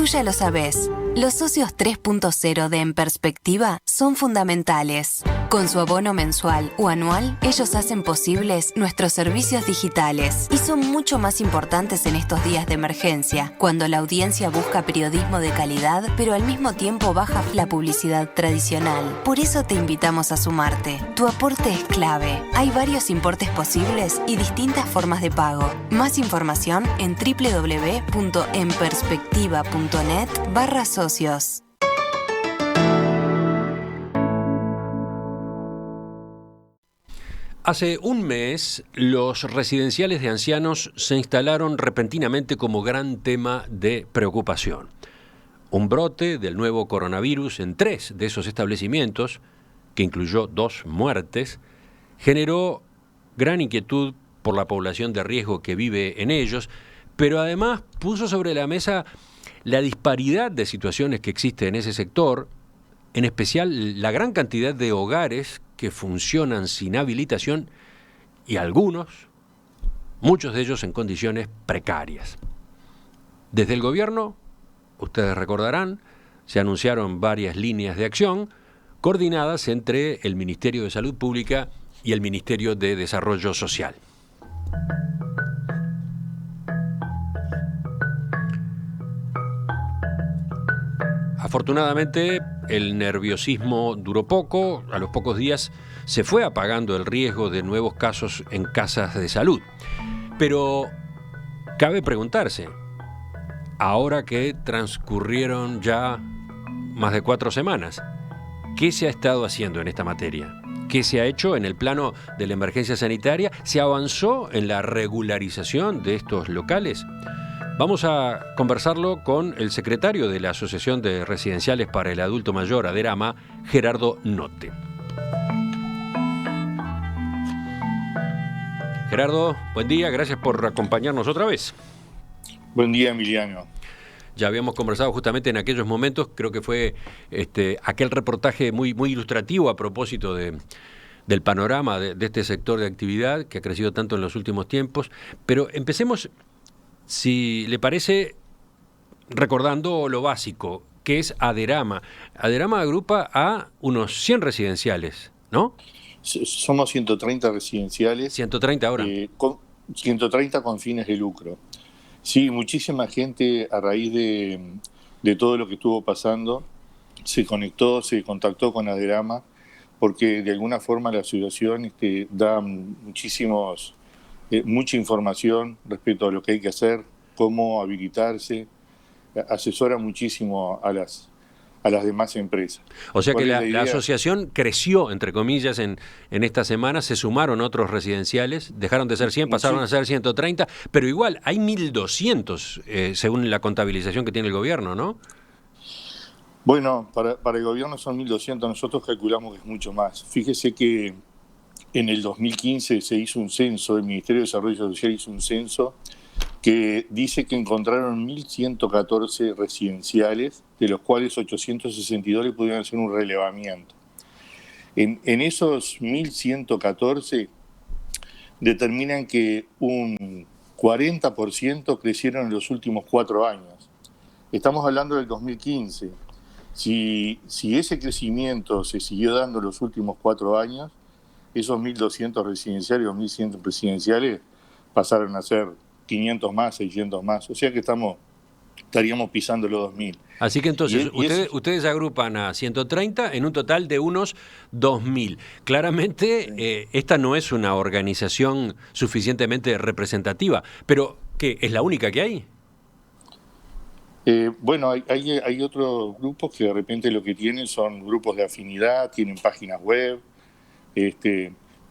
Tú ya lo sabés, los socios 3.0 de En Perspectiva son fundamentales. Con su abono mensual o anual, ellos hacen posibles nuestros servicios digitales y son mucho más importantes en estos días de emergencia, cuando la audiencia busca periodismo de calidad, pero al mismo tiempo baja la publicidad tradicional. Por eso te invitamos a sumarte. Tu aporte es clave. Hay varios importes posibles y distintas formas de pago. Más información en www.enperspectiva.net/socios. Hace un mes, los residenciales de ancianos se instalaron repentinamente como gran tema de preocupación. Un brote del nuevo coronavirus en 3 de esos establecimientos, que incluyó 2 muertes, generó gran inquietud por la población de riesgo que vive en ellos, pero además puso sobre la mesa la disparidad de situaciones que existe en ese sector, en especial la gran cantidad de hogares que funcionan sin habilitación y muchos de ellos en condiciones precarias. Desde el gobierno, ustedes recordarán, se anunciaron varias líneas de acción coordinadas entre el Ministerio de Salud Pública y el Ministerio de Desarrollo Social. Afortunadamente, el nerviosismo duró poco. A los pocos días se fue apagando el riesgo de nuevos casos en casas de salud. Pero cabe preguntarse, ahora que transcurrieron ya más de 4 semanas, ¿qué se ha estado haciendo en esta materia? ¿Qué se ha hecho en el plano de la emergencia sanitaria? ¿Se avanzó en la regularización de estos locales? Vamos a conversarlo con el secretario de la Asociación de Residenciales para el Adulto Mayor, ADERAMA, Gerardo Notte. Gerardo, buen día, gracias por acompañarnos otra vez. Buen día, Emiliano. Ya habíamos conversado justamente en aquellos momentos, creo que fue aquel reportaje muy ilustrativo a propósito del panorama de este sector de actividad que ha crecido tanto en los últimos tiempos, pero empecemos, si le parece, recordando lo básico, que es ADERAMA. ADERAMA agrupa a unos 100 residenciales, ¿no? Somos 130 residenciales. 130 ahora. 130 con fines de lucro. Sí, muchísima gente a raíz de todo lo que estuvo pasando se contactó con ADERAMA, porque de alguna forma la asociación da mucha información respecto a lo que hay que hacer, cómo habilitarse, asesora muchísimo a las demás empresas. O sea que la asociación creció, entre comillas, en esta semana, se sumaron otros residenciales, dejaron de ser 100, pasaron a ser 130, pero igual hay 1.200 según la contabilización que tiene el gobierno, ¿no? Bueno, para el gobierno son 1.200, nosotros calculamos que es mucho más. Fíjese que en el 2015 se hizo un censo, el Ministerio de Desarrollo Social hizo un censo que dice que encontraron 1.114 residenciales, de los cuales 862 le pudieron hacer un relevamiento. En esos 1.114 determinan que un 40% crecieron en los últimos 4 años. Estamos hablando del 2015. Si ese crecimiento se siguió dando en los últimos 4 años, esos 1.200 residenciales o 1.100 residenciales pasaron a ser 500 más, 600 más. O sea que estaríamos pisando los 2.000. Así que entonces ustedes agrupan a 130 en un total de unos 2.000. Claramente esta no es una organización suficientemente representativa, pero ¿qué? ¿Es la única que hay? Bueno, hay otros grupos que de repente lo que tienen son grupos de afinidad, tienen páginas web.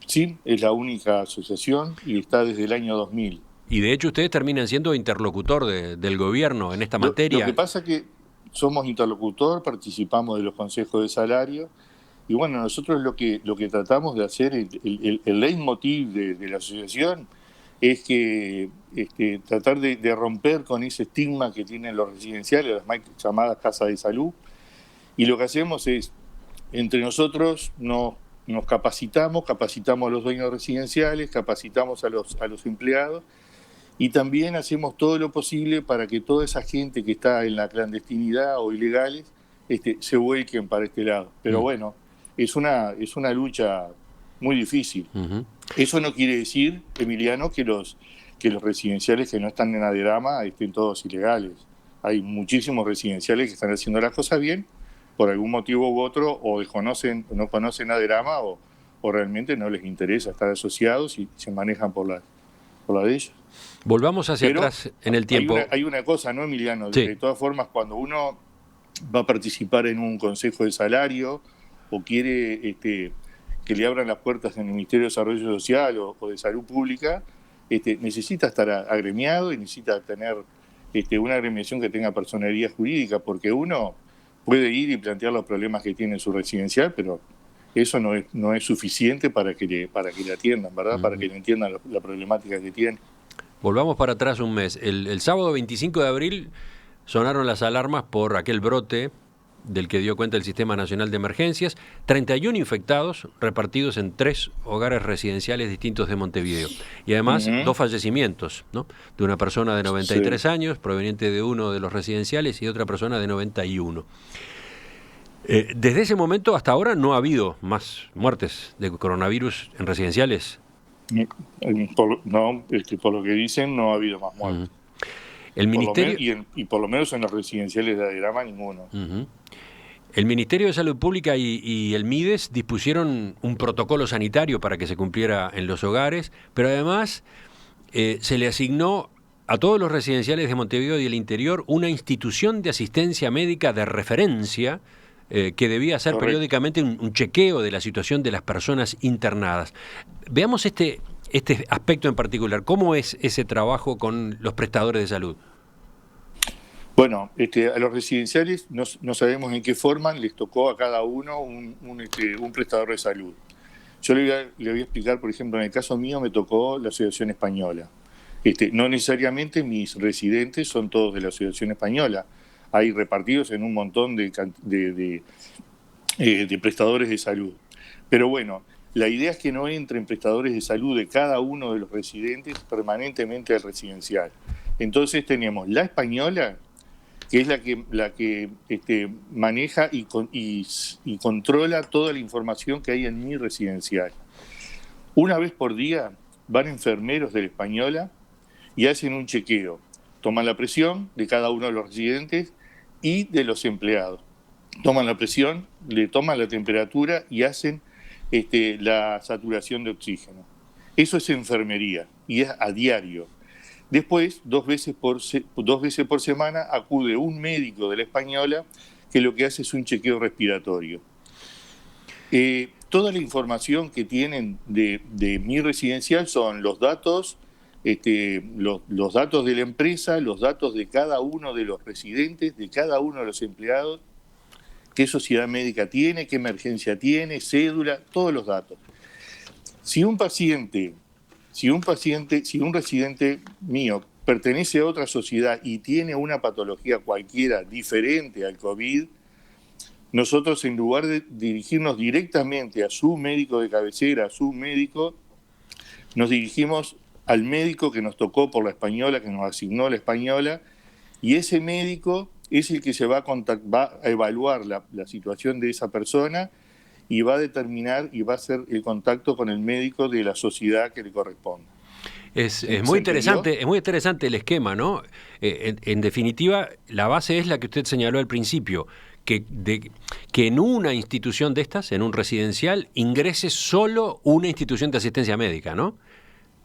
Sí, es la única asociación y está desde el año 2000. Y de hecho ustedes terminan siendo interlocutor del gobierno en esta materia. Lo que pasa es que somos interlocutor, participamos de los consejos de salario y bueno, nosotros lo que tratamos de hacer, el leitmotiv de la asociación es que tratar de romper con ese estigma que tienen los residenciales, las mal llamadas casas de salud, y lo que hacemos es, entre nosotros nos capacitamos a los dueños residenciales, capacitamos a los empleados, Y también hacemos todo lo posible para que toda esa gente que está en la clandestinidad o ilegales se vuelquen para este lado. Pero bueno, es una lucha muy difícil. Eso no quiere decir, Emiliano, que los residenciales que no están en Aderama estén todos ilegales. Hay muchísimos residenciales que están haciendo las cosas bien, por algún motivo u otro, o no conocen Aderama o realmente no les interesa estar asociados y se manejan por la de ellos. Volvamos hacia atrás en el tiempo. Hay una cosa, ¿no, Emiliano? Sí. De todas formas, cuando uno va a participar en un consejo de salario o quiere que le abran las puertas en el Ministerio de Desarrollo Social o de Salud Pública, necesita estar agremiado y necesita tener una agremiación que tenga personería jurídica, porque uno puede ir y plantear los problemas que tiene en su residencial, pero eso no es suficiente para que le atiendan, ¿verdad? Para que le entiendan la problemática que tiene. Volvamos para atrás un mes. El sábado 25 de abril sonaron las alarmas por aquel brote del que dio cuenta el Sistema Nacional de Emergencias. 31 infectados repartidos en 3 hogares residenciales distintos de Montevideo. Y además 2 fallecimientos, ¿no? De una persona de 93 años, proveniente de uno de los residenciales, y otra persona de 91. Desde ese momento hasta ahora no ha habido más muertes de coronavirus en residenciales. Por lo que dicen, no ha habido más muertes. El ministerio... y por lo menos en los residenciales de Aderama, ninguno. El Ministerio de Salud Pública y el MIDES dispusieron un protocolo sanitario para que se cumpliera en los hogares, pero además se le asignó a todos los residenciales de Montevideo y el interior una institución de asistencia médica de referencia que debía hacer periódicamente un chequeo de la situación de las personas internadas. Veamos este aspecto en particular. ¿Cómo es ese trabajo con los prestadores de salud? Bueno, a los residenciales no sabemos en qué forma les tocó a cada uno un prestador de salud. Yo le voy a explicar, por ejemplo, en el caso mío me tocó la Asociación Española. No necesariamente mis residentes son todos de la Asociación Española. Hay repartidos en un montón de prestadores de salud. Pero bueno, la idea es que no entren prestadores de salud de cada uno de los residentes permanentemente al residencial. Entonces tenemos la española, que es la que maneja y controla toda la información que hay en mi residencial. Una vez por día van enfermeros de la española y hacen un chequeo. Toman la presión de cada uno de los residentes y de los empleados. Toman la presión, le toman la temperatura y hacen la saturación de oxígeno. Eso es enfermería y es a diario. Después, dos veces por semana, acude un médico de la española que lo que hace es un chequeo respiratorio. Toda la información que tienen de mi residencial son los datos, los datos de la empresa, los datos de cada uno de los residentes, de cada uno de los empleados, qué sociedad médica tiene, qué emergencia tiene, cédula, todos los datos. Si un residente mío pertenece a otra sociedad y tiene una patología cualquiera diferente al COVID, nosotros, en lugar de dirigirnos directamente a su médico de cabecera, a su médico, nos dirigimos al médico que nos tocó por la española, que nos asignó la española, y ese médico es el que se va a evaluar la situación de esa persona y va a determinar y va a hacer el contacto con el médico de la sociedad que le corresponde. Es muy interesante el esquema, ¿no? En definitiva, la base es la que usted señaló al principio, que en una institución de estas, en un residencial, ingrese solo una institución de asistencia médica, ¿no?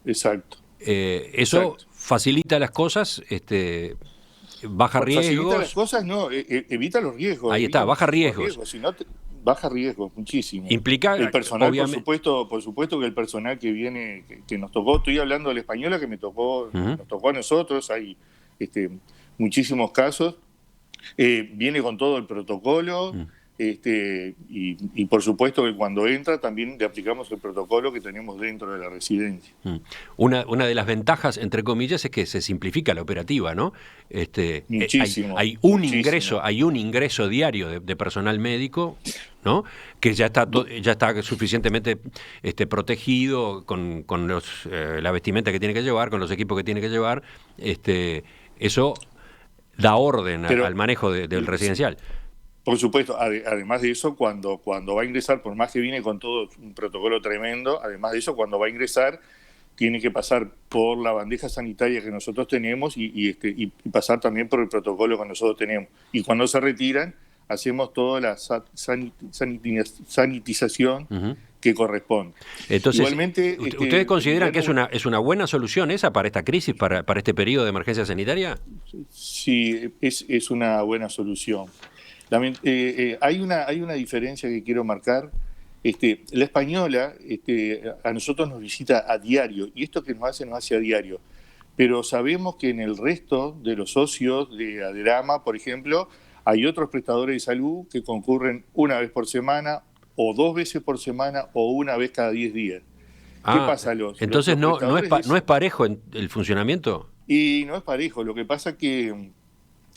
Exacto. Eso facilita las cosas, baja riesgos. Facilita las cosas, no, evita los riesgos. Ahí está, baja riesgos. Baja riegos muchísimo. Implica el personal, obviamente, por supuesto que el personal que viene, que nos tocó, estoy hablando de la española que nos tocó a nosotros, hay muchísimos casos, viene con todo el protocolo, y por supuesto que cuando entra también le aplicamos el protocolo que tenemos dentro de la residencia. Una de las ventajas, entre comillas, es que se simplifica la operativa, ¿no? Muchísimo. Hay un ingreso diario de personal médico, ¿no? Que ya está suficientemente protegido con la vestimenta que tiene que llevar, con los equipos que tiene que llevar. Eso da orden al manejo del residencial. Por supuesto, además de eso, cuando va a ingresar, por más que viene con todo un protocolo tremendo, además de eso, cuando va a ingresar, tiene que pasar por la bandeja sanitaria que nosotros tenemos y pasar también por el protocolo que nosotros tenemos. Y cuando se retiran, hacemos toda la sanitización que corresponde. Entonces, igualmente, ¿ustedes consideran que es una buena solución esa para esta crisis, para este periodo de emergencia sanitaria? Sí, es una buena solución. Hay una diferencia que quiero marcar. La española a nosotros nos visita a diario, y esto que nos hace a diario. Pero sabemos que en el resto de los socios de Aderama, por ejemplo, hay otros prestadores de salud que concurren una vez por semana, o 2 veces por semana, o una vez cada 10 días. ¿Qué pasa? Entonces no es parejo el funcionamiento. Y no es parejo. Lo que pasa que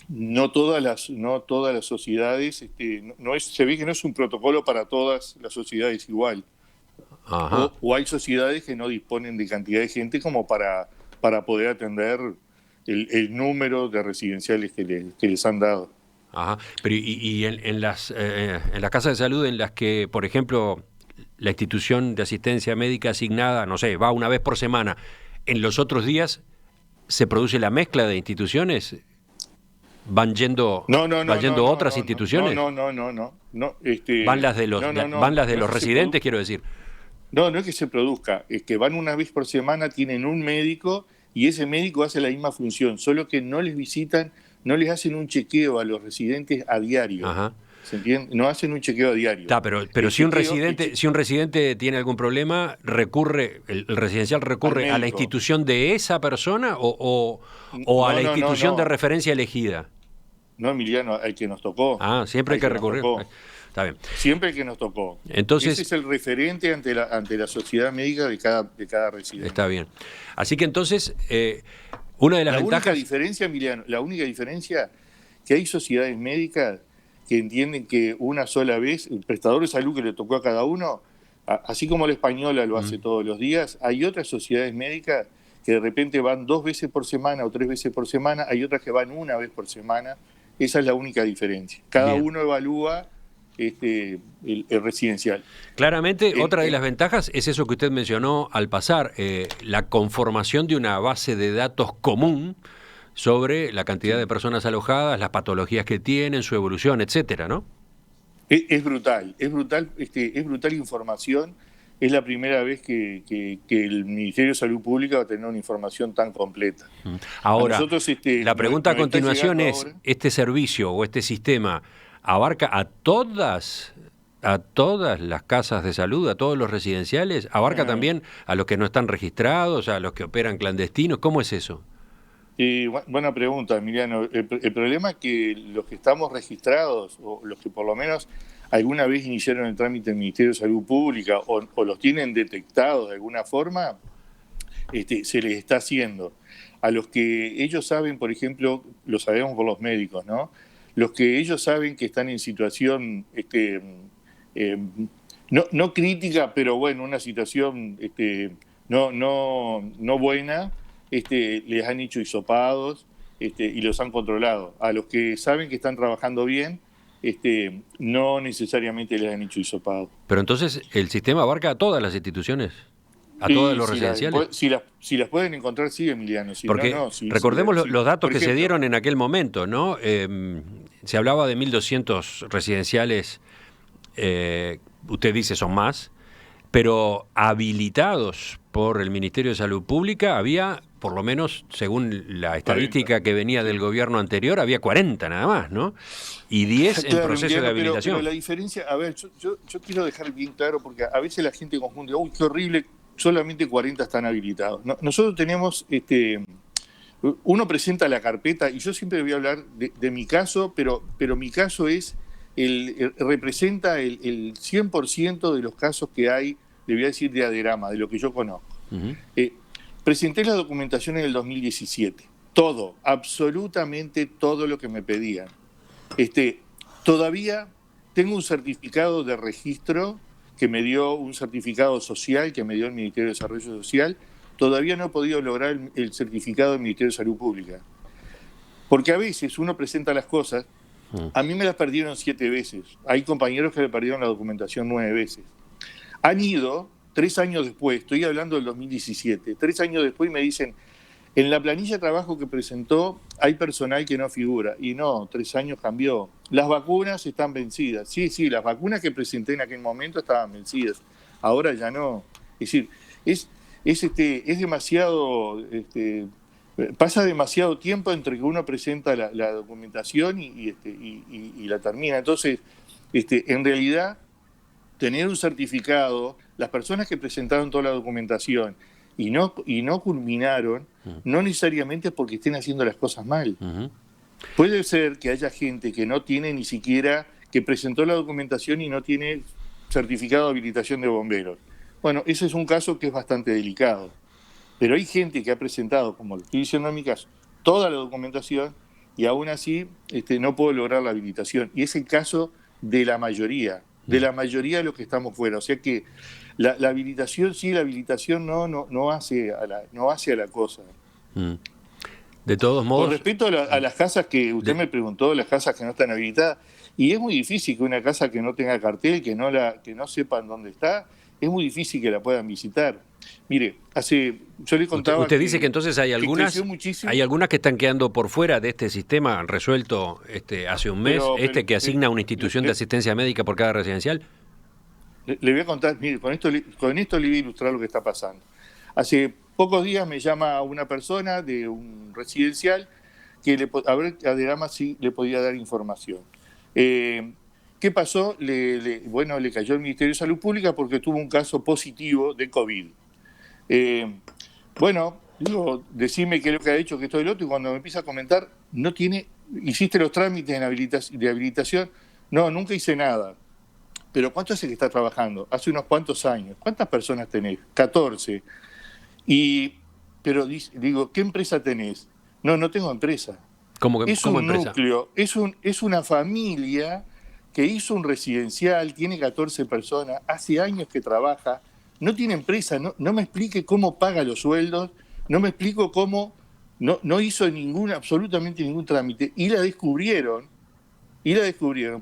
no todas las sociedades, se ve que no es un protocolo para todas las sociedades igual. O hay sociedades que no disponen de cantidad de gente como para poder atender el número de residenciales que les han dado. Ajá. Pero en las casas de salud en las que, por ejemplo, la institución de asistencia médica asignada, no sé, va una vez por semana, en los otros días se produce la mezcla de instituciones. ¿Van yendo otras instituciones? No. ¿Van las de los residentes, quiero decir? No es que se produzca, es que van una vez por semana, tienen un médico y ese médico hace la misma función, solo que no les visitan, no les hacen un chequeo a los residentes a diario. Ajá. ¿Se entiende? No hacen un chequeo a diario. Pero si un residente tiene algún problema, el residencial recurre a la institución de esa persona o a la institución de referencia elegida. No, Emiliano, al que nos tocó. Siempre hay que recurrir. Está bien. Siempre que nos tocó. Entonces, ese es el referente ante la sociedad médica de cada residente. Está bien. Así que entonces, una de las ventajas... La única diferencia, Emiliano, que hay sociedades médicas que entienden que una sola vez, el prestador de salud que le tocó a cada uno, así como la española lo hace todos los días, hay otras sociedades médicas que de repente van 2 veces por semana o 3 veces por semana, hay otras que van una vez por semana. Esa es la única diferencia. Cada uno evalúa el residencial. Claramente, otra de las ventajas es eso que usted mencionó al pasar, la conformación de una base de datos común sobre la cantidad de personas alojadas, las patologías que tienen, su evolución, etcétera, ¿no? Es brutal información. Es la primera vez que el Ministerio de Salud Pública va a tener una información tan completa. Ahora, la pregunta a continuación es, ¿este servicio o este sistema abarca a todas las casas de salud, a todos los residenciales? ¿Abarca también a los que no están registrados, a los que operan clandestinos? ¿Cómo es eso? Buena pregunta, Emiliano. El problema es que los que estamos registrados, o los que por lo menos alguna vez iniciaron el trámite del Ministerio de Salud Pública o los tienen detectados de alguna forma, se les está haciendo. A los que ellos saben, por ejemplo, lo sabemos por los médicos, ¿no? Los que ellos saben que están en situación, no crítica, pero bueno, una situación no buena, les han hecho hisopados y los han controlado. A los que saben que están trabajando bien, no necesariamente les han hecho hisopado. Pero entonces, ¿el sistema abarca a todas las instituciones? ¿A todos los residenciales? Si las pueden encontrar, sí, Emiliano. Porque recordemos los datos que se dieron en aquel momento, ¿no? Se hablaba de 1.200 residenciales, usted dice son más, pero habilitados por el Ministerio de Salud Pública había, por lo menos según la estadística que venía del gobierno anterior, había 40 nada más, ¿no? Y 10 en proceso de habilitación. Pero la diferencia, a ver, yo quiero dejar bien claro, porque a veces la gente confunde, uy, qué horrible, solamente 40 están habilitados. Nosotros tenemos, uno presenta la carpeta, y yo siempre voy a hablar de mi caso, pero mi caso es representa el 100% de los casos que hay, le voy a decir, de Aderama, de lo que yo conozco. Presenté la documentación en el 2017. Todo, absolutamente todo lo que me pedían. Todavía tengo un certificado de registro que me dio, un certificado social que me dio el Ministerio de Desarrollo Social. Todavía no he podido lograr el certificado del Ministerio de Salud Pública. Porque a veces uno presenta las cosas, a mí me las perdieron 7 veces. Hay compañeros que le perdieron la documentación 9 veces. Han ido 3 años después, estoy hablando del 2017, 3 años después me dicen, en la planilla de trabajo que presentó hay personal que no figura. Y no, 3 años cambió. Las vacunas están vencidas. Sí, las vacunas que presenté en aquel momento estaban vencidas. Ahora ya no. Es decir, es demasiado... pasa demasiado tiempo entre que uno presenta la documentación y la termina. Entonces, en realidad, tener un certificado, las personas que presentaron toda la documentación y no culminaron, no necesariamente es porque estén haciendo las cosas mal. Puede ser que haya gente que no tiene ni siquiera, que presentó la documentación y no tiene certificado de habilitación de bomberos. Bueno, ese es un caso que es bastante delicado. Pero hay gente que ha presentado, como lo estoy diciendo en mi caso, toda la documentación y aún así no puedo lograr la habilitación. Y es el caso de la mayoría de los que estamos fuera. O sea que la habilitación sí, la habilitación no hace a la cosa. De todos modos... Con respecto a las casas que usted me preguntó, las casas que no están habilitadas, y es muy difícil que una casa que no tenga cartel, que no sepan dónde está, es muy difícil que la puedan visitar. Mire, yo le contaba... Usted dice que entonces hay algunas que están quedando por fuera de este sistema resuelto hace un mes, que asigna una institución de asistencia médica por cada residencial. Le voy a contar, mire, con esto le voy a ilustrar lo que está pasando. Hace pocos días me llama una persona de un residencial que a ver a Aderama si le podía dar información. ¿Qué pasó? Le cayó el Ministerio de Salud Pública porque tuvo un caso positivo de COVID. Digo, decime qué es lo que ha hecho, que esto y lo otro, y cuando me empieza a comentar, ¿hiciste los trámites de habilitación? No, nunca hice nada. ¿Pero cuánto hace que está trabajando? Hace unos cuantos años. ¿Cuántas personas tenés? 14. Pero digo, ¿qué empresa tenés? No tengo empresa. ¿Cómo ¿Cómo empresa? Núcleo, es una familia que hizo un residencial, tiene 14 personas, hace años que trabaja, no tiene empresa, no me explique cómo paga los sueldos, no me explico cómo no hizo absolutamente ningún trámite, y la descubrieron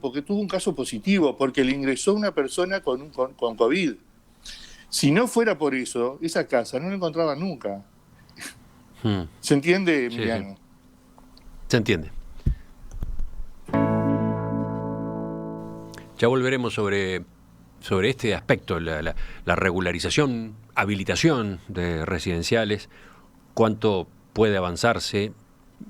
porque tuvo un caso positivo, porque le ingresó una persona con COVID. Si no fuera por eso, esa casa no la encontraban nunca. ¿Se entiende, Emiliano? Sí. Se entiende. Ya volveremos sobre este aspecto, la regularización, habilitación de residenciales, cuánto puede avanzarse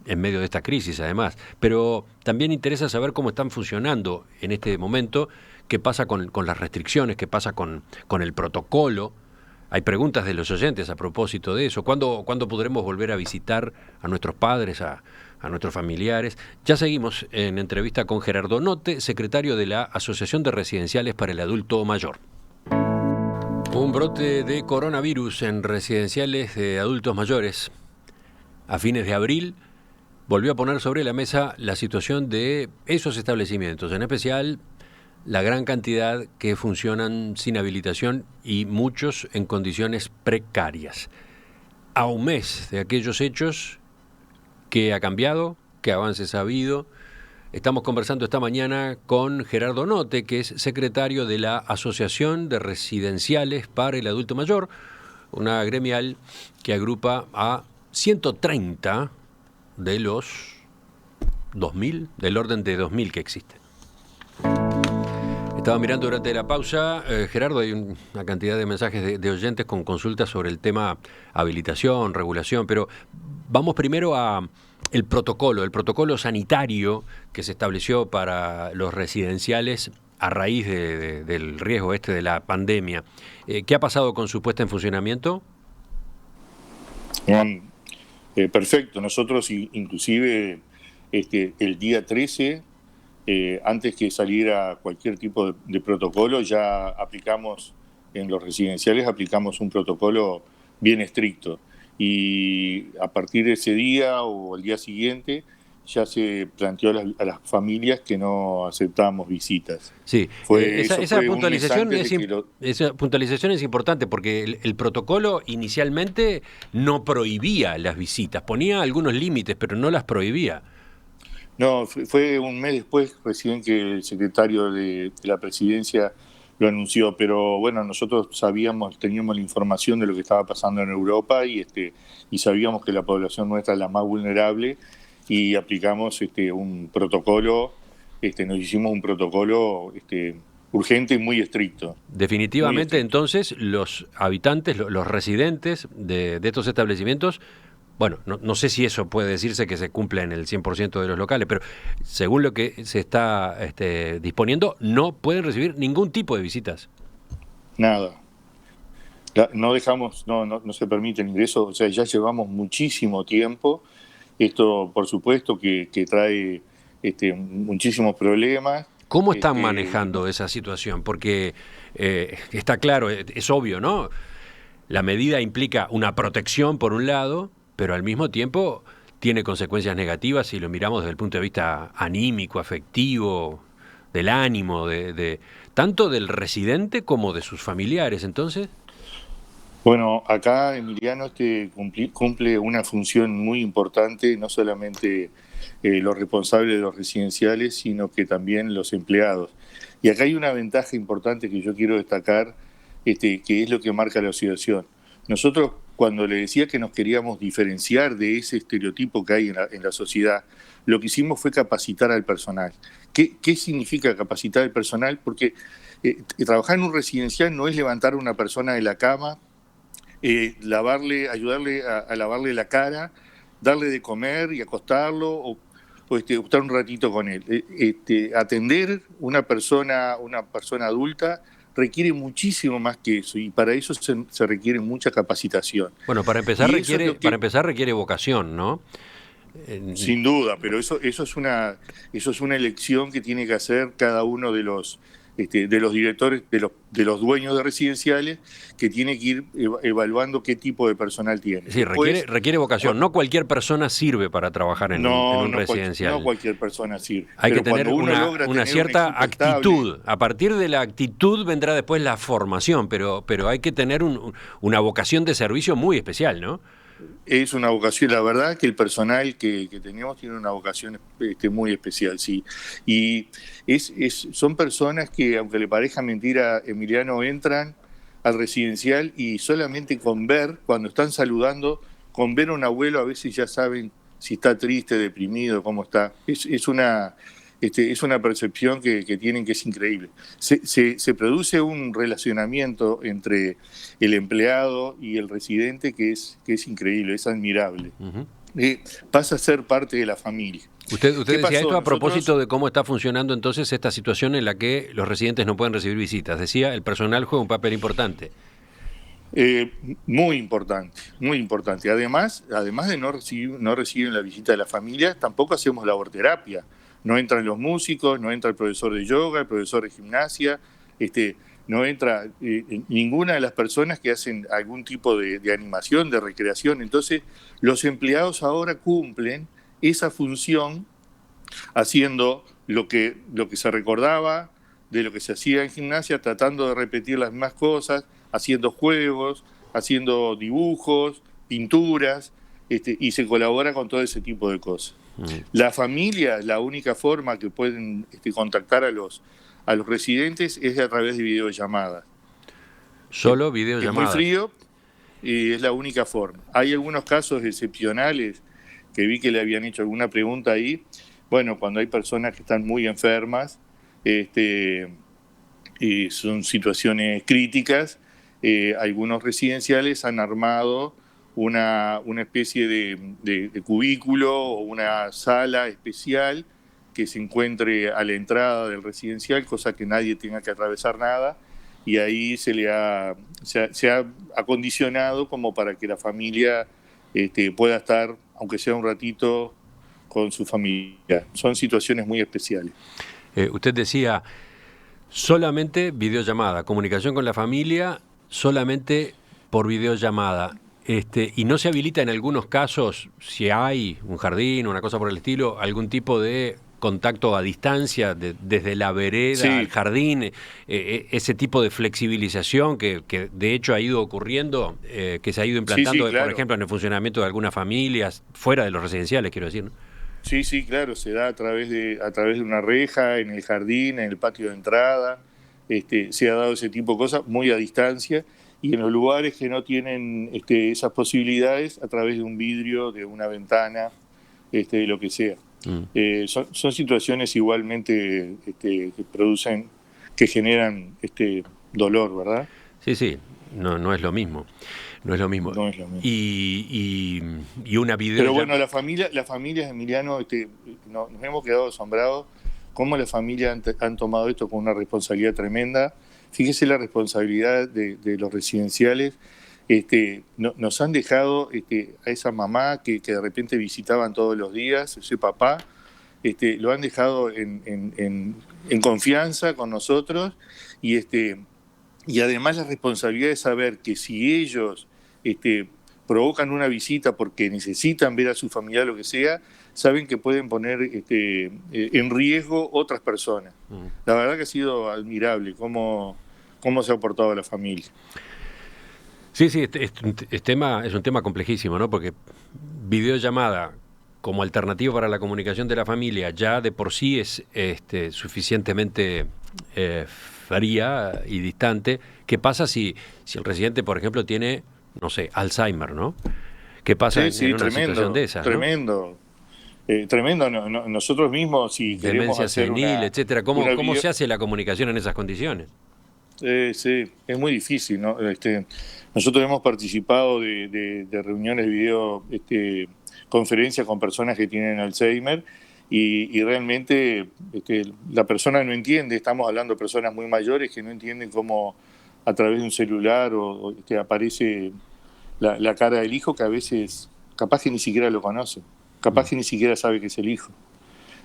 en medio de esta crisis además. Pero también interesa saber cómo están funcionando en este momento, qué pasa con las restricciones, qué pasa con el protocolo. Hay preguntas de los oyentes a propósito de eso. ¿Cuándo podremos volver a visitar a nuestros padres, a nuestros familiares? Ya seguimos en entrevista con Gerardo Notte, secretario de la Asociación de Residenciales para el Adulto Mayor. Un brote de coronavirus en residenciales de adultos mayores. A fines de abril volvió a poner sobre la mesa la situación de esos establecimientos, en especial la gran cantidad que funcionan sin habilitación y muchos en condiciones precarias. A un mes de aquellos hechos, ¿qué ha cambiado? ¿Qué avances ha habido? Estamos conversando esta mañana con Gerardo Notte, que es secretario de la Asociación de Residenciales para el Adulto Mayor, una gremial que agrupa a 130 de los 2.000, del orden de 2.000 que existen. Estaba mirando durante la pausa, Gerardo, hay una cantidad de mensajes de oyentes con consultas sobre el tema habilitación, regulación, pero vamos primero a el protocolo sanitario que se estableció para los residenciales a raíz del riesgo de la pandemia. ¿Qué ha pasado con su puesta en funcionamiento? Perfecto. Nosotros inclusive el día 13 antes que saliera cualquier tipo de protocolo, ya aplicamos, en los residenciales, aplicamos un protocolo bien estricto. Y a partir de ese día o el día siguiente, ya se planteó a las familias que no aceptábamos visitas. Sí, esa puntualización esa puntualización es importante porque el protocolo inicialmente no prohibía las visitas, ponía algunos límites, pero no las prohibía. No, fue un mes después recién que el secretario de la presidencia lo anunció, pero bueno, nosotros teníamos la información de lo que estaba pasando en Europa y sabíamos que la población nuestra es la más vulnerable y aplicamos un protocolo, nos hicimos un protocolo urgente y muy estricto. Definitivamente, muy estricto. Entonces, los habitantes, los residentes de estos establecimientos, bueno, no sé si eso puede decirse que se cumple en el 100% de los locales, pero según lo que se está disponiendo, no pueden recibir ningún tipo de visitas. Nada. No se permite el ingreso, o sea, ya llevamos muchísimo tiempo. Esto, por supuesto, que trae muchísimos problemas. ¿Cómo están manejando esa situación? Porque está claro, es obvio, ¿no? La medida implica una protección por un lado, pero al mismo tiempo tiene consecuencias negativas si lo miramos desde el punto de vista anímico, afectivo, del ánimo, tanto del residente como de sus familiares. Entonces, bueno, acá Emiliano cumple una función muy importante, no solamente los responsables de los residenciales, sino que también los empleados. Y acá hay una ventaja importante que yo quiero destacar, que es lo que marca la situación. Nosotros, cuando le decía que nos queríamos diferenciar de ese estereotipo que hay en la sociedad, lo que hicimos fue capacitar al personal. ¿Qué significa capacitar al personal? Porque trabajar en un residencial no es levantar a una persona de la cama, ayudarle a lavarle la cara, darle de comer y acostarlo o estar un ratito con él. Atender una persona adulta requiere muchísimo más que eso y para eso se requiere mucha capacitación. Bueno, para empezar requiere vocación, ¿no? Sin duda, pero eso es una elección que tiene que hacer cada uno de los directores, de los dueños de residenciales, que tiene que ir evaluando qué tipo de personal tiene. Sí, requiere vocación. No cualquier persona sirve para trabajar en un residencial. No cualquier persona sirve. Hay que tener una cierta actitud. A partir de la actitud vendrá después la formación, pero hay que tener una vocación de servicio muy especial, ¿no? Es una vocación, la verdad que el personal que tenemos tiene una vocación muy especial, sí. Y son personas que, aunque le parezca mentira, Emiliano, entran al residencial y solamente con ver, cuando están saludando, con ver a un abuelo a veces ya saben si está triste, deprimido, cómo está. Es una percepción que tienen que es increíble. Se produce un relacionamiento entre el empleado y el residente que es increíble, es admirable. Uh-huh. Pasa a ser parte de la familia. Usted decía esto a propósito de cómo está funcionando entonces esta situación en la que los residentes no pueden recibir visitas. Decía, el personal juega un papel importante. Muy importante, muy importante. Además de no reciben la visita de la familia, tampoco hacemos laborterapia. No entran los músicos, no entra el profesor de yoga, el profesor de gimnasia, no entra ninguna de las personas que hacen algún tipo de animación, de recreación. Entonces, los empleados ahora cumplen esa función haciendo lo que se recordaba de lo que se hacía en gimnasia, tratando de repetir las mismas cosas, haciendo juegos, haciendo dibujos, pinturas, y se colabora con todo ese tipo de cosas. La familia, la única forma que pueden contactar a los residentes es a través de videollamadas. ¿Solo videollamadas? Es muy frío y es la única forma. Hay algunos casos excepcionales que vi que le habían hecho alguna pregunta ahí. Bueno, cuando hay personas que están muy enfermas, y son situaciones críticas, algunos residenciales han armado una especie de cubículo o una sala especial que se encuentre a la entrada del residencial, cosa que nadie tenga que atravesar nada, y ahí se ha acondicionado como para que la familia pueda estar, aunque sea un ratito, con su familia. Son situaciones muy especiales. Usted decía, solamente videollamada, comunicación con la familia, solamente por videollamada. Y no se habilita en algunos casos, si hay un jardín, una cosa por el estilo, algún tipo de contacto a distancia, desde la vereda al jardín, ese tipo de flexibilización que de hecho ha ido ocurriendo, que se ha ido implantando, claro. por ejemplo, en el funcionamiento de algunas familias, fuera de los residenciales, quiero decir, ¿no? Sí, claro, se da a través de una reja, en el jardín, en el patio de entrada. Se ha dado ese tipo de cosas muy a distancia, y en los lugares que no tienen esas posibilidades, a través de un vidrio, de una ventana, de lo que sea. Son situaciones igualmente que producen, que generan dolor, ¿verdad? Sí, no es lo mismo. No es lo mismo. No es lo mismo. Y una video. Pero bueno, las familias, Emiliano, nos hemos quedado asombrados cómo las familias han tomado esto con una responsabilidad tremenda. Fíjese la responsabilidad de los residenciales. Nos han dejado a esa mamá que de repente visitaban todos los días, ese papá, lo han dejado en confianza con nosotros, y además la responsabilidad de saber que si ellos provocan una visita porque necesitan ver a su familia, lo que sea, saben que pueden poner en riesgo otras personas. La verdad que ha sido admirable cómo se ha portado la familia. Sí, es un tema complejísimo, ¿no? Porque videollamada como alternativa para la comunicación de la familia ya de por sí es suficientemente fría y distante. ¿Qué pasa si el residente, por ejemplo, tiene, no sé, Alzheimer, ¿no? ¿Qué pasa en una tremendo, situación de esas? Tremendo. Tremendo. Nosotros mismos, si queremos demencia hacer senil, etcétera. ¿Cómo se hace la comunicación en esas condiciones? Sí, es muy difícil, ¿no? Nosotros hemos participado de reuniones de video, conferencias con personas que tienen Alzheimer, y realmente la persona no entiende. Estamos hablando de personas muy mayores que no entienden cómo a través de un celular aparece la cara del hijo, que a veces capaz que ni siquiera lo conoce, capaz que ni siquiera sabe que es el hijo.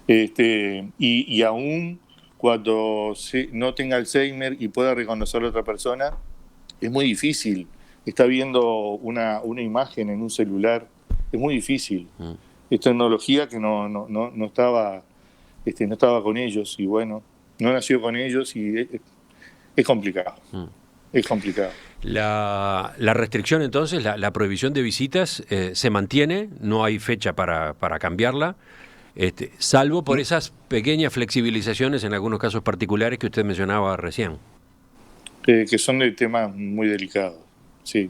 Y aún cuando no tenga Alzheimer y pueda reconocer a otra persona, es muy difícil. Está viendo una imagen en un celular, es muy difícil. Es tecnología que no estaba con ellos, y bueno, no nació con ellos, y es complicado. Es complicado. La restricción, entonces, la prohibición de visitas se mantiene, no hay fecha para cambiarla, salvo por esas pequeñas flexibilizaciones en algunos casos particulares que usted mencionaba recién. Que son de temas muy delicados, sí.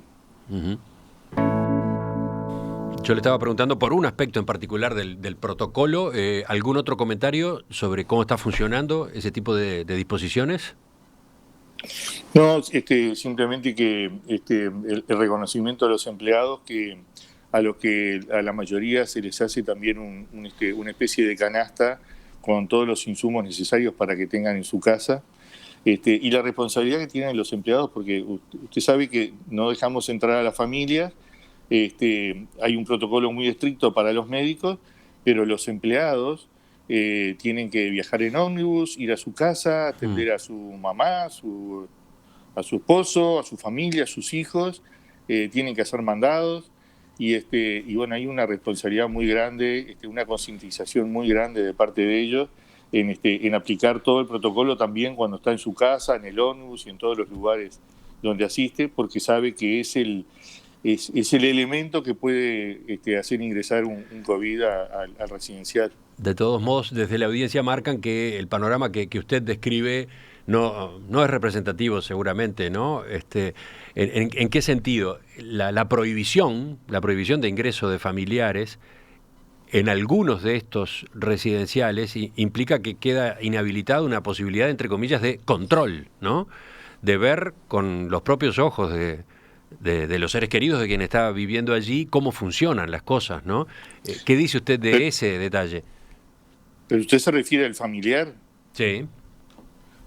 Yo le estaba preguntando por un aspecto en particular del protocolo. ¿Algún otro comentario sobre cómo está funcionando ese tipo de disposiciones? No, simplemente que el reconocimiento de los empleados, que a la mayoría se les hace también una especie de canasta con todos los insumos necesarios para que tengan en su casa, y la responsabilidad que tienen los empleados, porque usted sabe que no dejamos entrar a la familia. Hay un protocolo muy estricto para los médicos, pero los empleados tienen que viajar en ómnibus, ir a su casa, atender a su mamá, a su esposo, a su familia, a sus hijos, tienen que hacer mandados, y bueno, hay una responsabilidad muy grande, una concientización muy grande de parte de ellos en aplicar todo el protocolo también cuando está en su casa, en el ómnibus y en todos los lugares donde asiste, porque sabe que es el elemento que puede hacer ingresar un COVID al residencial. De todos modos, desde la audiencia marcan que el panorama que usted describe no es representativo, seguramente, ¿no? ¿En qué sentido? La prohibición de ingreso de familiares en algunos de estos residenciales implica que queda inhabilitada una posibilidad, entre comillas, de control, ¿no? De ver con los propios ojos de los seres queridos de quien está viviendo allí cómo funcionan las cosas, ¿no? ¿Qué dice usted de ese detalle? ¿Pero usted se refiere al familiar? Sí.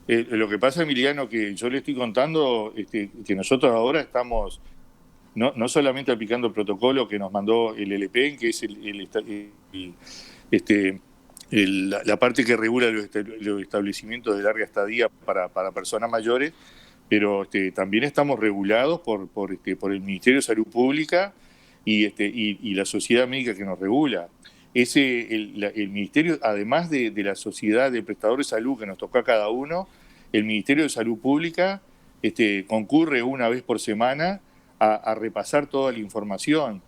Lo que pasa, Emiliano, que yo le estoy contando que nosotros ahora estamos no solamente aplicando el protocolo que nos mandó el LPEN, que es el la parte que regula los establecimientos de larga estadía para personas mayores, pero también estamos regulados por el Ministerio de Salud Pública y la sociedad médica que nos regula. El Ministerio, además de la sociedad de prestadores de salud que nos toca a cada uno, el Ministerio de Salud Pública concurre una vez por semana a repasar toda la información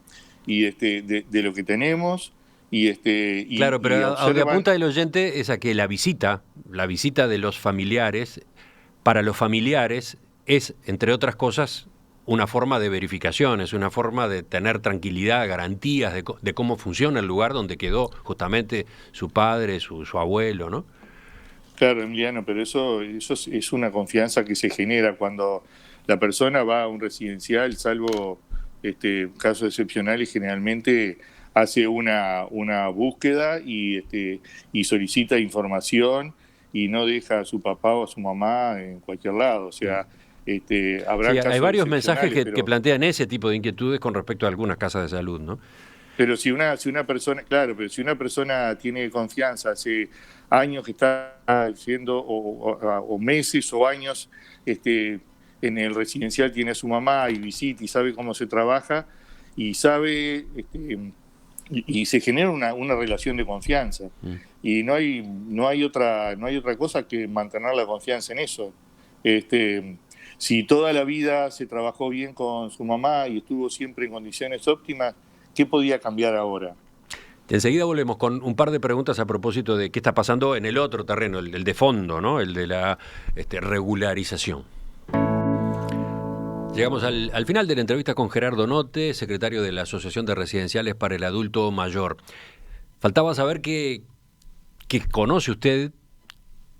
y de lo que tenemos. Claro, pero a donde apunta el oyente es a que la visita de los familiares, para los familiares es, entre otras cosas, una forma de verificación, es una forma de tener tranquilidad, garantías de cómo funciona el lugar donde quedó justamente su padre, su abuelo, ¿no? Claro, Emiliano, pero eso es una confianza que se genera cuando la persona va a un residencial, salvo casos excepcionales, generalmente hace una búsqueda y solicita información y no deja a su papá o a su mamá en cualquier lado. O sea, habrá casos hay varios mensajes que plantean ese tipo de inquietudes con respecto a algunas casas de salud, ¿no? Pero si una persona, claro, pero si una persona tiene confianza, hace años que está haciendo, o meses o años, en el residencial tiene a su mamá y visita y sabe cómo se trabaja y sabe, y se genera una relación de confianza. Y no hay otra cosa que mantener la confianza en eso. Si toda la vida se trabajó bien con su mamá y estuvo siempre en condiciones óptimas, ¿qué podía cambiar ahora? Enseguida volvemos con un par de preguntas a propósito de qué está pasando en el otro terreno, el de fondo, ¿no? El de la regularización. Llegamos al final de la entrevista con Gerardo Notte, secretario de la Asociación de Residenciales para el Adulto Mayor. Faltaba saber qué conoce usted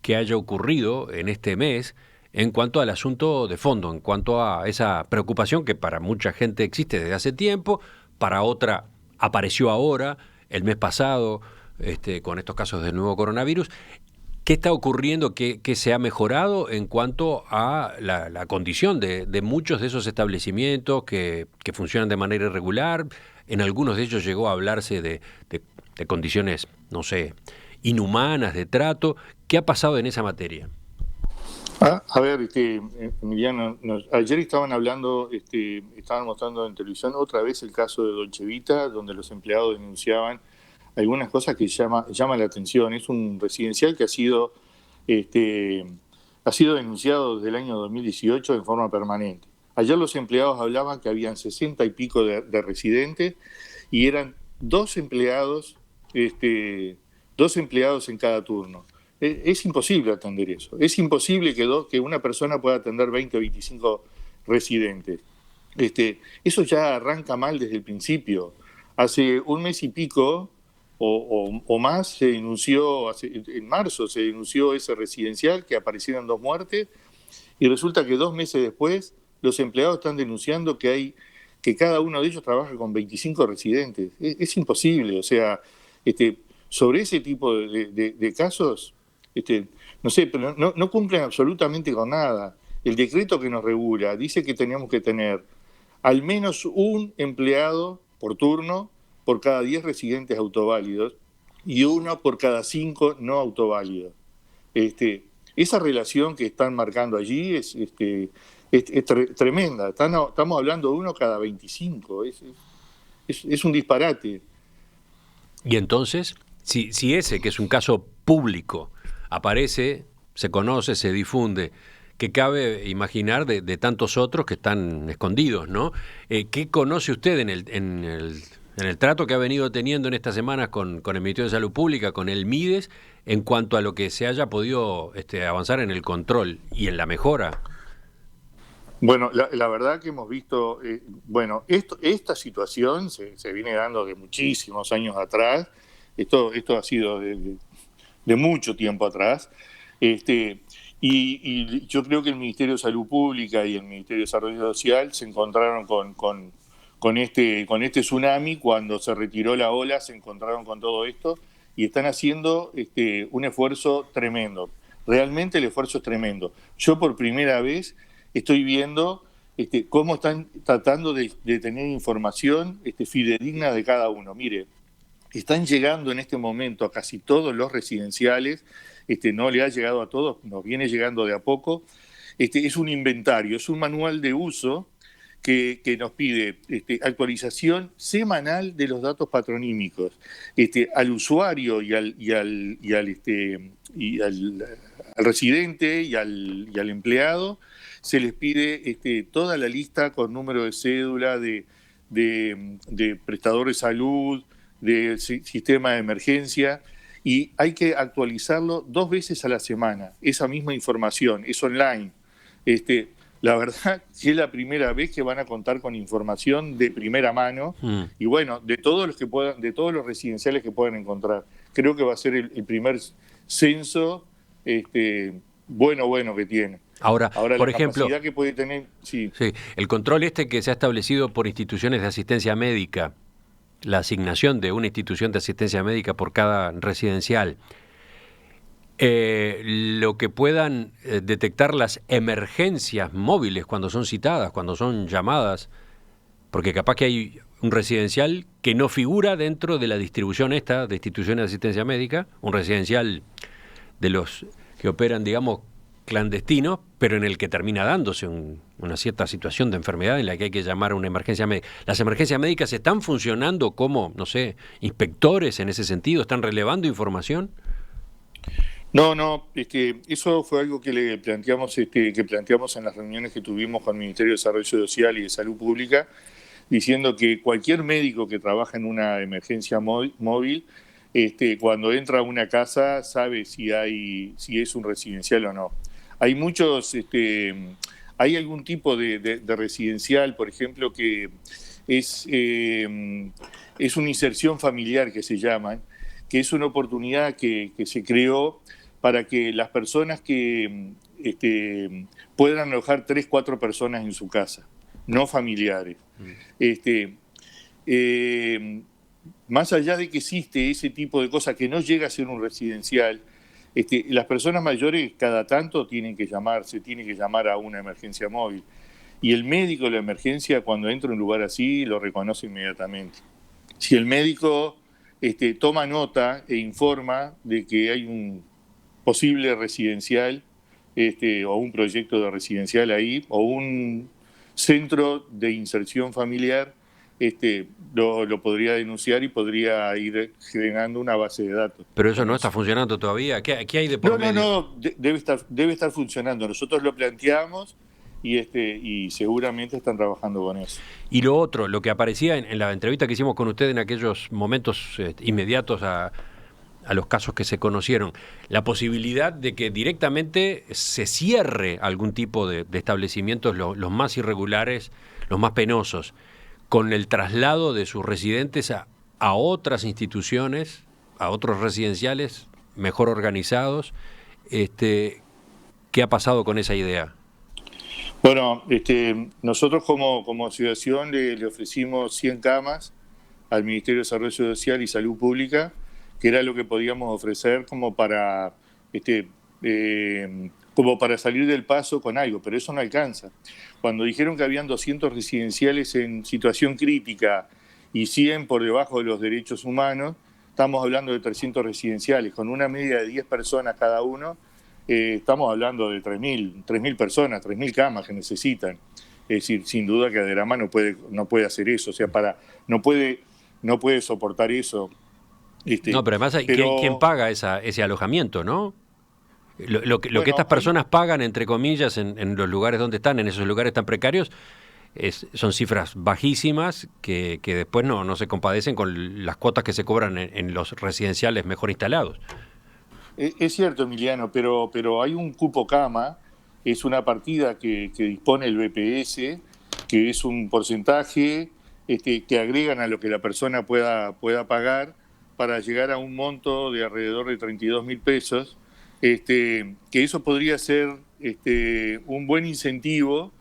que haya ocurrido en este mes en cuanto al asunto de fondo, en cuanto a esa preocupación que para mucha gente existe desde hace tiempo, para otra apareció ahora, el mes pasado, con estos casos del nuevo coronavirus. ¿Qué está ocurriendo? ¿Qué se ha mejorado en cuanto a la condición de muchos de esos establecimientos que funcionan de manera irregular? En algunos de ellos llegó a hablarse de condiciones, no sé, inhumanas de trato. ¿Qué ha pasado en esa materia? A ver, Emiliano, ayer estaban mostrando en televisión otra vez el caso de Dolce Vita, donde los empleados denunciaban algunas cosas que llama la atención. Es un residencial que ha sido denunciado desde el año 2018 en forma permanente. Ayer los empleados hablaban que habían 60 y pico de residentes y eran dos empleados en cada turno. Es imposible atender eso. Es imposible que una persona pueda atender 20 o 25 residentes. Eso ya arranca mal desde el principio. Hace un mes y pico o más se denunció, en marzo se denunció ese residencial que aparecieron 2 muertes y resulta que 2 meses después los empleados están denunciando que cada uno de ellos trabaja con 25 residentes. Es imposible. O sea, sobre ese tipo de casos, no sé, pero no cumplen absolutamente con nada. El decreto que nos regula dice que tenemos que tener al menos un empleado por turno por cada 10 residentes autoválidos y uno por cada 5 no autoválidos. Esa relación que están marcando allí es tremenda. Estamos hablando de uno cada 25. Es un disparate. Y entonces, si ese, que es un caso público, aparece, se conoce, se difunde, que cabe imaginar de tantos otros que están escondidos, ¿no? ¿Qué conoce usted en el trato que ha venido teniendo en estas semanas con el Ministerio de Salud Pública, con el MIDES, en cuanto a lo que se haya podido avanzar en el control y en la mejora? Bueno, la verdad que hemos visto, esta situación se viene dando de muchísimos años atrás. Esto ha sido de mucho tiempo atrás. Y yo creo que el Ministerio de Salud Pública y el Ministerio de Desarrollo Social se encontraron con este tsunami. Cuando se retiró la ola se encontraron con todo esto y están haciendo un esfuerzo tremendo. Realmente el esfuerzo es tremendo. Yo por primera vez estoy viendo cómo están tratando de tener información fidedigna de cada uno. Mire, están llegando en este momento a casi todos los residenciales, no le ha llegado a todos, nos viene llegando de a poco. Es un inventario, es un manual de uso que nos pide actualización semanal de los datos patronímicos. Al usuario y al residente y al empleado se les pide toda la lista con número de cédula de prestador de salud, de sistema de emergencia, y hay que actualizarlo 2 veces a la semana, esa misma información, es online. La verdad que es la primera vez que van a contar con información de primera mano, y bueno, de todos los residenciales que puedan encontrar. Creo que va a ser el primer censo bueno que tiene. Ahora, por la ejemplo, capacidad que puede tener, sí, el control que se ha establecido por instituciones de asistencia médica, la asignación de una institución de asistencia médica por cada residencial, lo que puedan detectar las emergencias móviles cuando son citadas, cuando son llamadas, porque capaz que hay un residencial que no figura dentro de la distribución de instituciones de asistencia médica, un residencial de los que operan, digamos, clandestinos, pero en el que termina dándose una cierta situación de enfermedad en la que hay que llamar a una emergencia médica. ¿Las emergencias médicas están funcionando como, no sé, inspectores en ese sentido? ¿Están relevando información? No, eso fue algo que le planteamos, que planteamos en las reuniones que tuvimos con el Ministerio de Desarrollo Social y de Salud Pública, diciendo que cualquier médico que trabaja en una emergencia móvil, cuando entra a una casa sabe si es un residencial o no. Hay muchos, hay algún tipo de residencial, por ejemplo, que es una inserción familiar que se llaman, que es una oportunidad que se creó para que las personas que puedan alojar 3, 4 personas en su casa, no familiares. Más allá de que existe ese tipo de cosas que no llega a ser un residencial, las personas mayores cada tanto tienen que llamar a una emergencia móvil. Y el médico de la emergencia, cuando entra a un lugar así, lo reconoce inmediatamente. Si el médico toma nota e informa de que hay un posible residencial o un proyecto de residencial ahí, o un centro de inserción familiar, lo podría denunciar y podría ir generando una base de datos. Pero eso no está funcionando todavía. ¿Qué hay de por medio? No, debe estar funcionando. Nosotros lo planteamos y seguramente están trabajando con eso. Y lo otro, lo que aparecía en la entrevista que hicimos con usted en aquellos momentos inmediatos a los casos que se conocieron, la posibilidad de que directamente se cierre algún tipo de establecimientos, los más irregulares, los más penosos, con el traslado de sus residentes a otras instituciones, a otros residenciales mejor organizados. ¿Qué ha pasado con esa idea? Bueno, nosotros como asociación le ofrecimos 100 camas al Ministerio de Desarrollo Social y Salud Pública, que era lo que podíamos ofrecer como para salir del paso con algo, pero eso no alcanza. Cuando dijeron que habían 200 residenciales en situación crítica y 100 por debajo de los derechos humanos, estamos hablando de 300 residenciales, con una media de 10 personas cada uno, estamos hablando de 3.000 personas, 3.000 camas que necesitan. Es decir, sin duda que Aderama no puede hacer eso, o sea, no puede soportar eso. No, pero además, ¿quién paga ese alojamiento, no? Lo que estas personas pagan, entre comillas, en los lugares donde están, en esos lugares tan precarios, son cifras bajísimas que después no se compadecen con las cuotas que se cobran en los residenciales mejor instalados. Es cierto, Emiliano, pero hay un cupo cama, es una partida que dispone el BPS, que es un porcentaje que agregan a lo que la persona pueda pagar para llegar a un monto de alrededor de 32.000 pesos, que eso podría ser un buen incentivo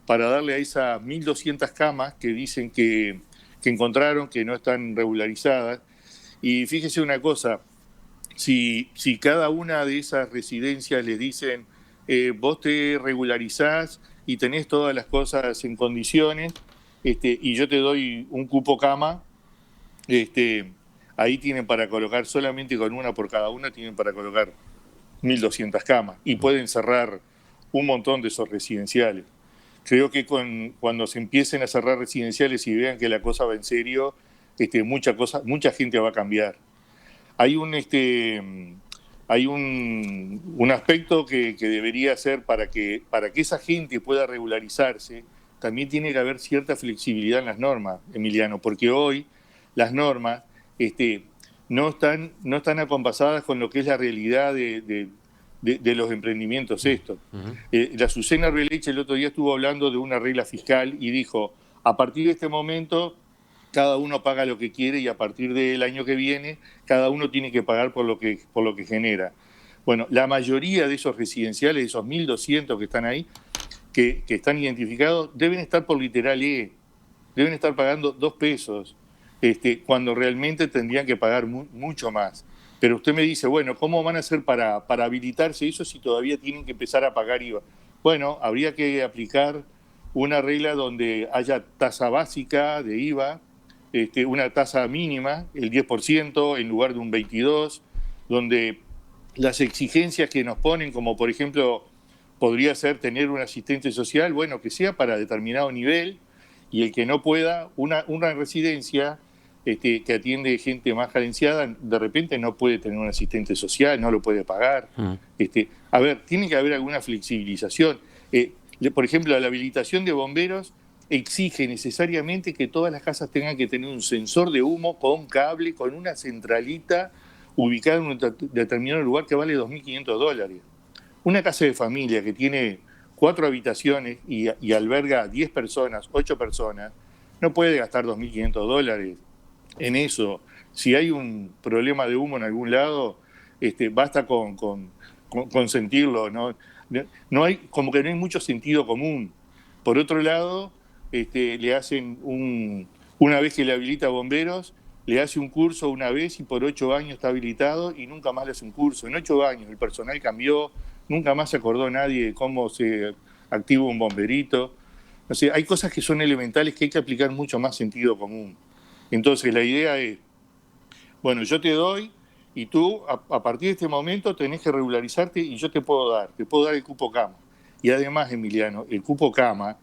para darle a esas 1.200 camas que dicen que encontraron, que no están regularizadas. Y fíjese una cosa, si cada una de esas residencias les dicen, vos te regularizás y tenés todas las cosas en condiciones, y yo te doy un cupo cama, ahí tienen para colocar, solamente con una por cada una, tienen para colocar 1.200 camas y pueden cerrar un montón de esos residenciales. Creo que cuando se empiecen a cerrar residenciales y vean que la cosa va en serio, mucha gente va a cambiar. Hay un aspecto que debería ser para que esa gente pueda regularizarse. También tiene que haber cierta flexibilidad en las normas, Emiliano, porque hoy las normas no están acompasadas con lo que es la realidad de los emprendimientos estos. La Azucena Reeleche el otro día estuvo hablando de una regla fiscal y dijo, a partir de este momento cada uno paga lo que quiere y a partir del año que viene cada uno tiene que pagar por lo que genera. Bueno, la mayoría de esos residenciales, esos 1.200 que están ahí, que están identificados, deben estar por literal E, deben estar pagando 2 pesos, cuando realmente tendrían que pagar mucho más. Pero usted me dice, bueno, ¿cómo van a hacer para habilitarse eso si todavía tienen que empezar a pagar IVA? Bueno, habría que aplicar una regla donde haya tasa básica de IVA, una tasa mínima, el 10% en lugar de un 22%, donde las exigencias que nos ponen, como por ejemplo podría ser tener un asistente social, bueno, que sea para determinado nivel, y el que no pueda, una residencia que atiende gente más carenciada, de repente no puede tener un asistente social, no lo puede pagar. A ver, tiene que haber alguna flexibilización. Por ejemplo, la habilitación de bomberos exige necesariamente que todas las casas tengan que tener un sensor de humo con cable, con una centralita ubicada en un determinado lugar que vale $2.500. Una casa de familia que tiene 4 habitaciones y alberga 10 personas, 8 personas, no puede gastar $2.500 en eso. Si hay un problema de humo en algún lado, basta con sentirlo, ¿no? No hay, como que no hay mucho sentido común. Por otro lado, le hacen una vez que le habilita bomberos, le hace un curso una vez y por 8 años está habilitado y nunca más le hace un curso. En 8 años el personal cambió, nunca más se acordó nadie de cómo se activa un bomberito. O sea, hay cosas que son elementales que hay que aplicar mucho más sentido común. Entonces la idea es, bueno, yo te doy y tú a partir de este momento tenés que regularizarte y yo te puedo dar el cupo cama. Y además, Emiliano, el cupo cama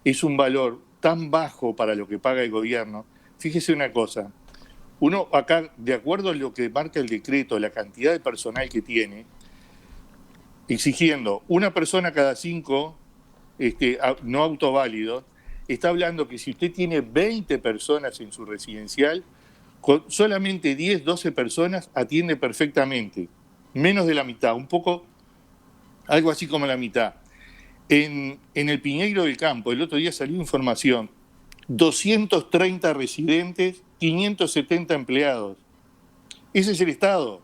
es un valor tan bajo para lo que paga el gobierno. Fíjese una cosa, uno acá, de acuerdo a lo que marca el decreto, la cantidad de personal que tiene, exigiendo una persona cada 5 no autoválidos, está hablando que si usted tiene 20 personas en su residencial, con solamente 10, 12 personas atiende perfectamente, menos de la mitad, un poco, algo así como la mitad. En el Piñeiro del Campo, el otro día salió información, 230 residentes, 570 empleados. Ese es el Estado.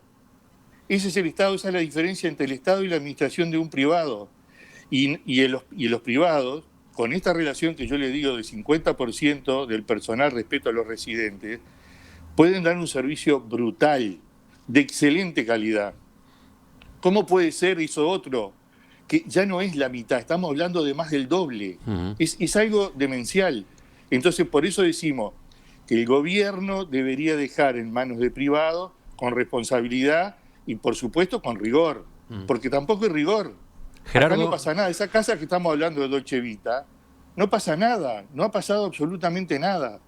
Esa es la diferencia entre el Estado y la administración de un privado. Y en los privados, con esta relación que yo le digo de 50% del personal respecto a los residentes, pueden dar un servicio brutal, de excelente calidad. ¿Cómo puede ser eso otro? Que ya no es la mitad, estamos hablando de más del doble. Es algo demencial. Entonces, por eso decimos que el gobierno debería dejar en manos de privados con responsabilidad y, por supuesto, con rigor. Porque tampoco hay rigor. Gerardo, acá no pasa nada. Esa casa que estamos hablando de Dolce Vita, no pasa nada. No ha pasado absolutamente nada.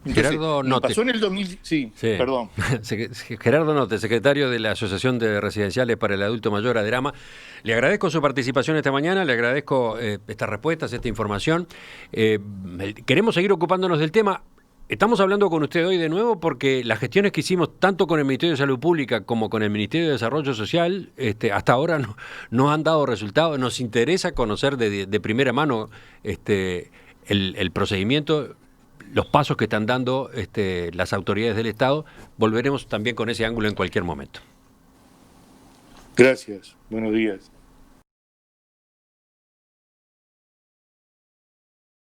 Entonces, Gerardo Note. Pasó en el 2000... Sí, perdón. Gerardo Note, secretario de la Asociación de Residenciales para el Adulto Mayor, ADERAMA. Le agradezco su participación esta mañana, le agradezco estas respuestas, esta información. Queremos seguir ocupándonos del tema. Estamos hablando con usted hoy de nuevo porque las gestiones que hicimos tanto con el Ministerio de Salud Pública como con el Ministerio de Desarrollo Social hasta ahora no han dado resultados. Nos interesa conocer de primera mano el procedimiento, los pasos que están dando las autoridades del Estado. Volveremos también con ese ángulo en cualquier momento. Gracias. Buenos días.